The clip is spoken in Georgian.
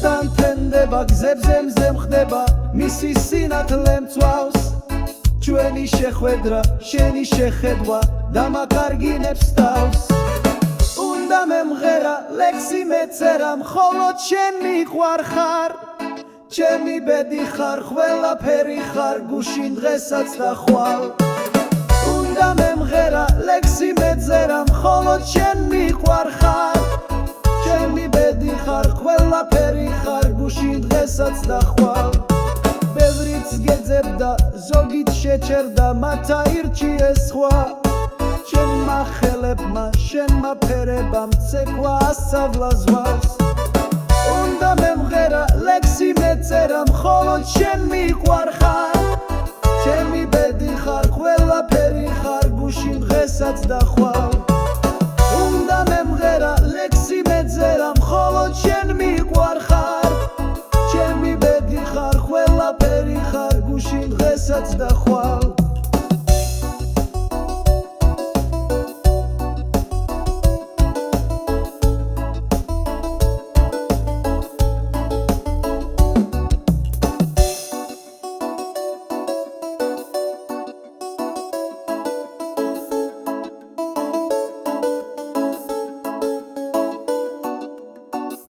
გულთან თენდება გზებზე მზემ ხდება მისი სინათლე მწვავს ჩვენი შეხვედრა შენი შეხედვა დამაკარგინებს თავს უნდა მემღერა ლექსი მეწერა მხოლოდ შენ მიყვარ ხარ ჩემი ბედი ხარ ყველაფერი ხარ გუშინ დღესაც და ხვალ უნდა მემღერა ლექსი მეწერა მხოლოდ შენ მიყვარ ხარ ჩემი ბედი ხარ ყველაფერი ხარ გუშინ დღესაც და ხვალ ბევრიც გეძებდა ზოგით შეჩერდა მათა ირჩიეს სხვა შენმა ხელებმა შენმა ფერებამ ცეკვა ასწავლა ზღვას უნდა მემღერა ლექსი მეწერა მხოლოდ შენ მიყვარ ხარ ჩემი ბედი ხარ ყველაფერი ხარ გუშინ დღესაც და